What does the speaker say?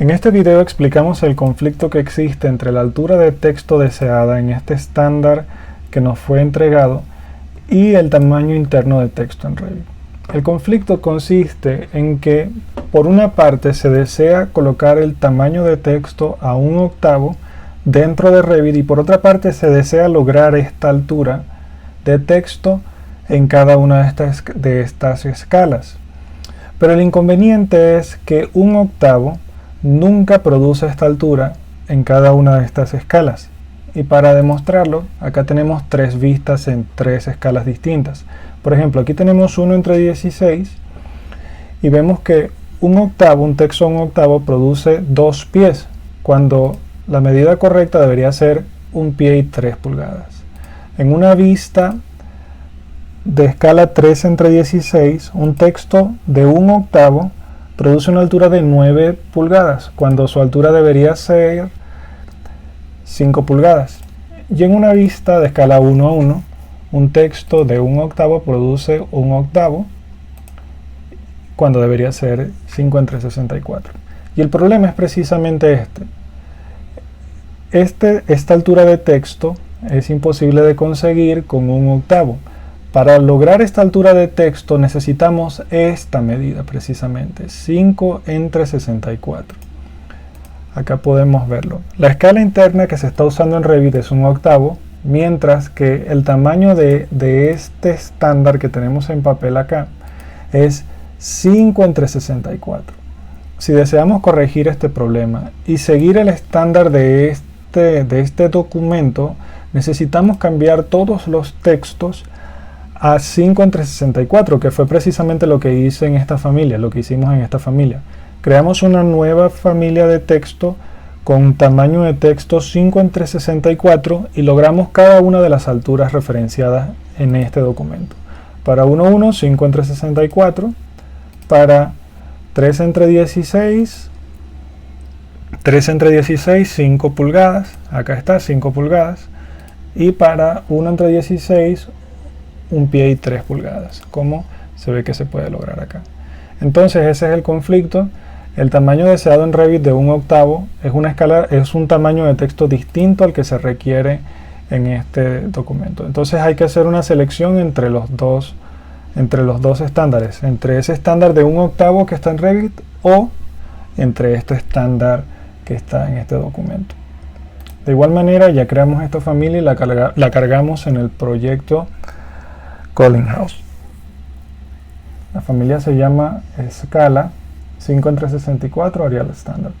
En este video explicamos el conflicto que existe entre la altura de texto deseada en este estándar que nos fue entregado y el tamaño interno de texto en Revit. El conflicto consiste en que, por una parte, se desea colocar el tamaño de texto a 1/8 dentro de Revit y por otra parte se desea lograr esta altura de texto en cada una de estas escalas. Pero el inconveniente es que 1/8 nunca produce esta altura en cada una de estas escalas. Y para demostrarlo, acá tenemos tres vistas en tres escalas distintas. Por ejemplo, aquí tenemos 1/16 y vemos que 1/8, un texto 1/8 produce 2 pies, cuando la medida correcta debería ser 1 pie y 3 pulgadas. En una vista de escala 3/16, un texto de 1/8 produce una altura de 9 pulgadas, cuando su altura debería ser 5 pulgadas. Y en una vista de escala 1/1, un texto de 1/8 produce 1/8, cuando debería ser 5/64. Y el problema es precisamente esta altura de texto es imposible de conseguir con 1/8. Para lograr esta altura de texto necesitamos esta medida precisamente, 5/64. Acá podemos verlo. La escala interna que se está usando en Revit es 1/8, mientras que el tamaño de este estándar que tenemos en papel acá es 5/64. Si deseamos corregir este problema y seguir el estándar de este documento, necesitamos cambiar todos los textos a 5/64, que fue precisamente lo que hice en esta familia, lo que hicimos en esta familia. Creamos una nueva familia de texto con tamaño de texto 5/64 y logramos cada una de las alturas referenciadas en este documento. Para 1/1, 5/64, para 3/16, 5 pulgadas, acá está, 5 pulgadas, y para 1/16, 1 pie y 3 pulgadas, como se ve que se puede lograr acá. Entonces ese es el conflicto. El tamaño deseado en Revit de 1/8 es un tamaño de texto distinto al que se requiere en este documento. Entonces hay que hacer una selección entre los dos estándares, entre ese estándar de 1/8 que está en Revit o entre este estándar que está en este documento. De igual manera, ya creamos esta familia y la cargamos en el proyecto Collinghouse. La familia se llama escala 5/64 Arial Standard.